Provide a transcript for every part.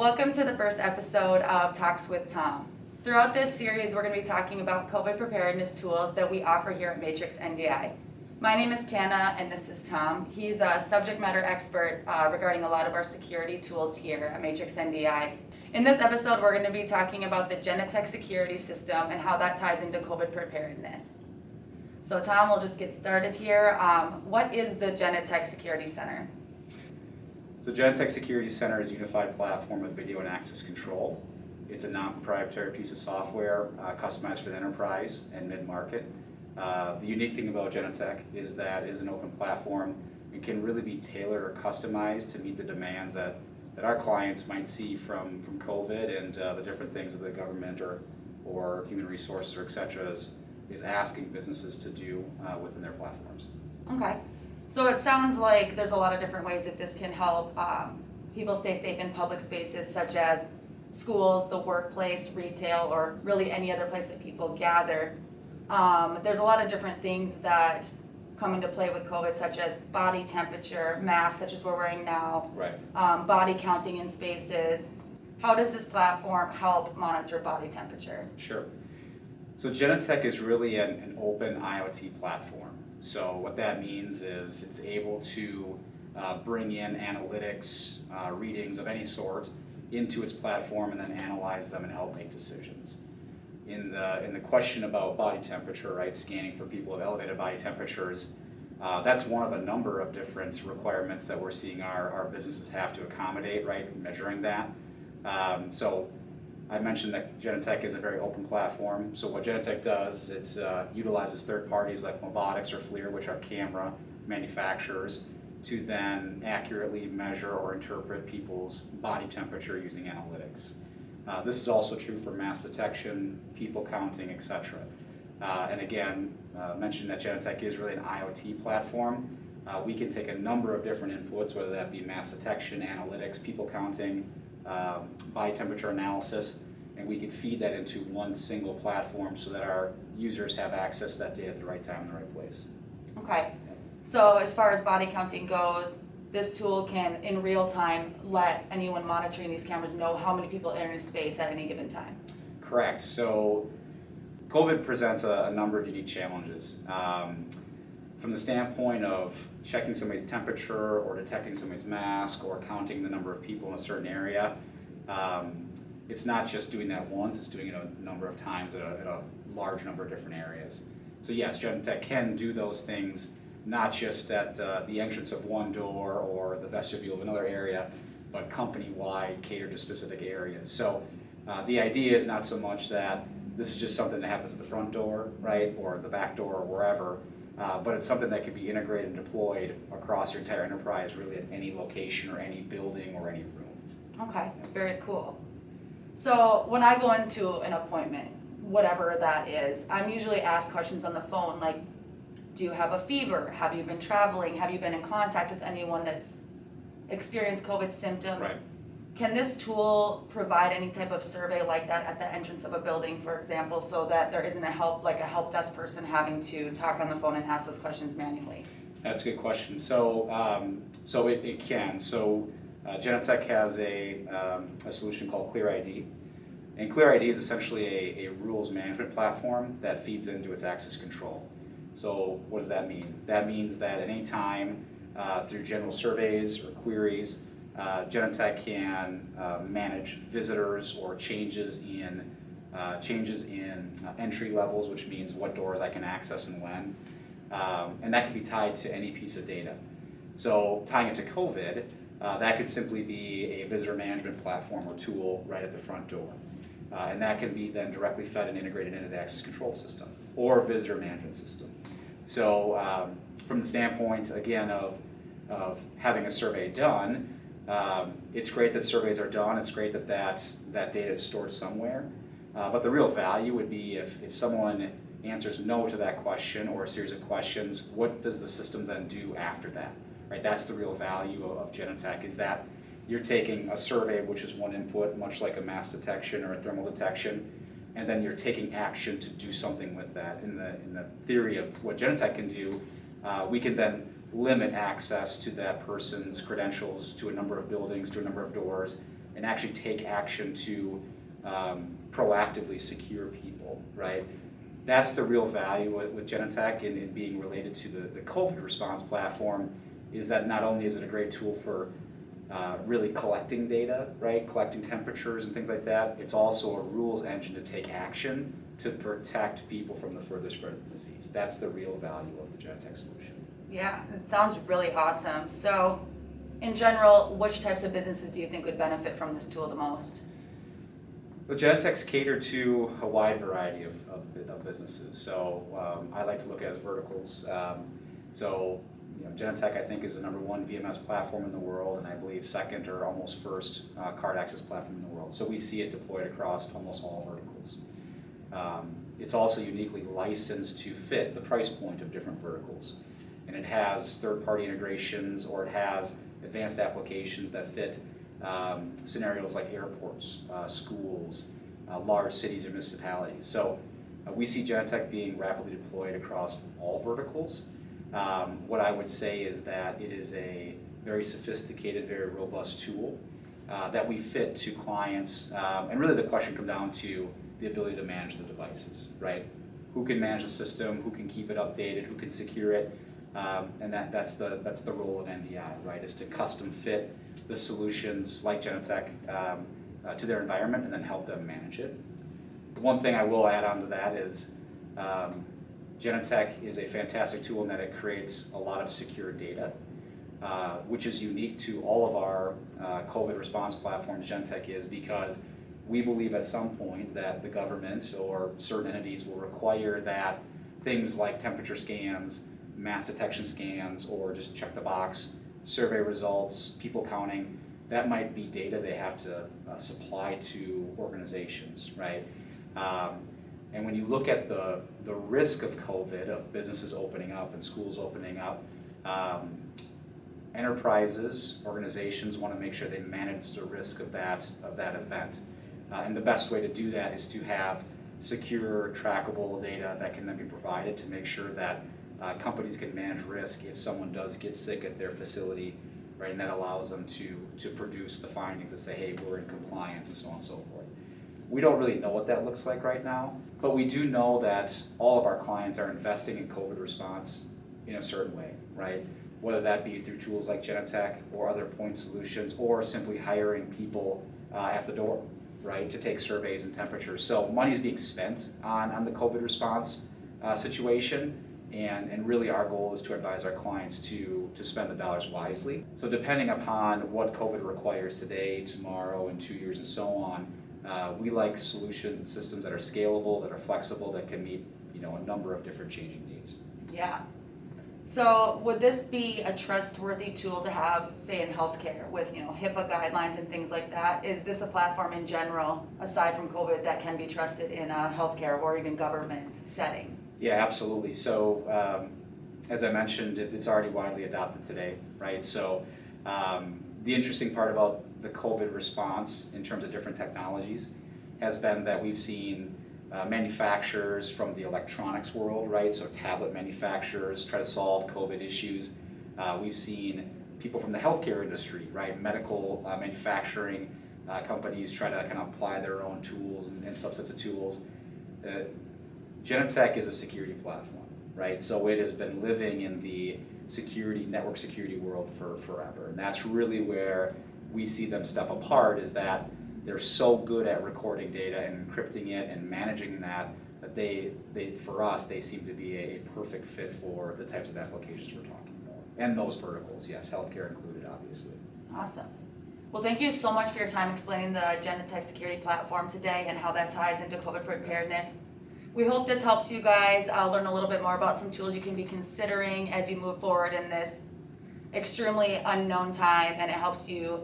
Welcome to the first episode of Talks with Tom. Throughout this series, we're going to be talking about COVID preparedness tools that we offer here at Matrix-NDI. My name is Tana, and this is Tom. He's a subject matter expert regarding a lot of our security tools here at Matrix-NDI. In this episode, we're going to be talking about the Genetec Security System and how that ties into COVID preparedness. So Tom, we'll just get started here. What is the Genetec Security Center? So Genetec Security Center is a unified platform with video and access control. It's a non-proprietary piece of software customized for the enterprise and mid-market. The unique thing about Genetec is that it is an open platform and can really be tailored or customized to meet the demands that our clients might see from COVID and the different things that the government or human resources or et cetera is asking businesses to do within their platforms. Okay. So it sounds like there's a lot of different ways that this can help people stay safe in public spaces such as schools, the workplace, retail, or really any other place that people gather. There's a lot of different things that come into play with COVID, such as body temperature, masks such as we're wearing now, Right. Body counting in spaces. How does this platform help monitor body temperature? Sure. So Genetec is really an open IoT platform. So what that means is it's able to bring in analytics, readings of any sort into its platform and then analyze them and help make decisions. In the question about body temperature, right, scanning for people with elevated body temperatures, that's one of a number of different requirements that we're seeing our businesses have to accommodate, right, measuring that. So I mentioned that Genetec is a very open platform. So what Genetec does is it utilizes third parties like Mobotics or FLIR, which are camera manufacturers, to then accurately measure or interpret people's body temperature using analytics. This is also true for mass detection, people counting, etc. And again, mentioned that Genetec is really an IoT platform. We can take a number of different inputs, whether that be mass detection, analytics, people counting, body temperature analysis, and we can feed that into one single platform so that our users have access to that data at the right time in the right place. Okay. So as far as body counting goes, this tool can, in real time, let anyone monitoring these cameras know how many people are in a space at any given time. Correct. So COVID presents a number of unique challenges. From the standpoint of checking somebody's temperature or detecting somebody's mask or counting the number of people in a certain area, it's not just doing that once, it's doing it a number of times at a large number of different areas. So yes, Genetec can do those things not just at the entrance of one door or the vestibule of another area, but company-wide, catered to specific areas. So the idea is not so much that this is just something that happens at the front door, right, or the back door or wherever, but it's something that can be integrated and deployed across your entire enterprise, really at any location or any building or any room. Okay, very cool. So when I go into an appointment, whatever that is, I'm usually asked questions on the phone like, do you have a fever? Have you been traveling? Have you been in contact with anyone that's experienced COVID symptoms? Right. Can this tool provide any type of survey like that at the entrance of a building, for example, so that there isn't a help desk person having to talk on the phone and ask those questions manually? That's a good question. So, it can. So, Genetec has a solution called ClearID, and ClearID is essentially a rules management platform that feeds into its access control. So, what does that mean? That means that at any time, through general surveys or queries, Genetec can manage visitors or changes in entry levels, which means what doors I can access and when, and that can be tied to any piece of data. So tying it to COVID, that could simply be a visitor management platform or tool right at the front door, and that can be then directly fed and integrated into the access control system or visitor management system. So from the standpoint again of having a survey done. It's great that surveys are done. It's great that data is stored somewhere. But the real value would be if someone answers no to that question or a series of questions, what does the system then do after that? Right? That's the real value of Genetec, is that you're taking a survey, which is one input, much like a mass detection or a thermal detection, and then you're taking action to do something with that. In the theory of what Genetec can do, we can then limit access to that person's credentials to a number of buildings, to a number of doors, and actually take action to proactively secure people, right? That's the real value with Genetec in being related to the COVID response platform, is that not only is it a great tool for really collecting data, right, collecting temperatures and things like that, it's also a rules engine to take action to protect people from the further spread of the disease. That's the real value of the Genetec solution. Yeah, it sounds really awesome. So, in general, which types of businesses do you think would benefit from this tool the most? Well, Genetec's cater to a wide variety of businesses. So I like to look at it as verticals. Genetec, I think, is the #1 VMS platform in the world, and I believe second or almost first card access platform in the world. So we see it deployed across almost all verticals. It's also uniquely licensed to fit the price point of different verticals. And it has third-party integrations, or it has advanced applications that fit scenarios like airports, schools, large cities or municipalities. So we see Genetec being rapidly deployed across all verticals. What I would say is that it is a very sophisticated, very robust tool that we fit to clients. And really the question comes down to the ability to manage the devices, right? Who can manage the system, who can keep it updated, who can secure it, and that's the role of NDI, right? Is to custom fit the solutions like Genetec to their environment and then help them manage it. One thing I will add on to that is Genetec is a fantastic tool in that it creates a lot of secure data, which is unique to all of our COVID response platforms. Genetec is, because we believe at some point that the government or certain entities will require that things like temperature scans, mass detection scans, or just check the box, survey results, people counting, that might be data they have to supply to organizations, right? And when you look at the risk of COVID, of businesses opening up and schools opening up, enterprises, organizations want to make sure they manage the risk of that event. And the best way to do that is to have secure, trackable data that can then be provided to make sure that companies can manage risk if someone does get sick at their facility, right? And that allows them to produce the findings that say, hey, we're in compliance, and so on and so forth. We don't really know what that looks like right now, but we do know that all of our clients are investing in COVID response in a certain way, right? Whether that be through tools like Genetec or other point solutions, or simply hiring people at the door, right, to take surveys and temperatures. So money's being spent on the COVID response situation, and really our goal is to advise our clients to spend the dollars wisely. So depending upon what COVID requires today, tomorrow, in 2 years, and so on, we like solutions and systems that are scalable, that are flexible, that can meet a number of different changing needs. Yeah. So would this be a trustworthy tool to have, say, in healthcare with HIPAA guidelines and things like that? Is this a platform in general, aside from COVID, that can be trusted in a healthcare or even government setting? Yeah, absolutely. So as I mentioned, it's already widely adopted today, right? So the interesting part about the COVID response in terms of different technologies has been that we've seen manufacturers from the electronics world, right? So tablet manufacturers try to solve COVID issues. We've seen people from the healthcare industry, right? Medical manufacturing companies try to kind of apply their own tools and subsets of tools. Genetec is a security platform, right? So it has been living in the network security world for forever. And that's really where we see them step apart, is that they're so good at recording data and encrypting it and managing that they for us, they seem to be a perfect fit for the types of applications we're talking about. And those verticals, yes, healthcare included, obviously. Awesome. Well, thank you so much for your time explaining the Genetec Security Platform today and how that ties into COVID preparedness. We hope this helps you guys learn a little bit more about some tools you can be considering as you move forward in this extremely unknown time, and it helps you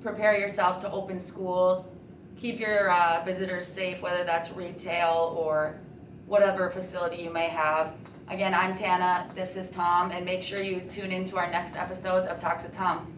prepare yourselves to open schools, keep your visitors safe, whether that's retail or whatever facility you may have. Again, I'm Tana, this is Tom, and make sure you tune into our next episodes of Talks with Tom.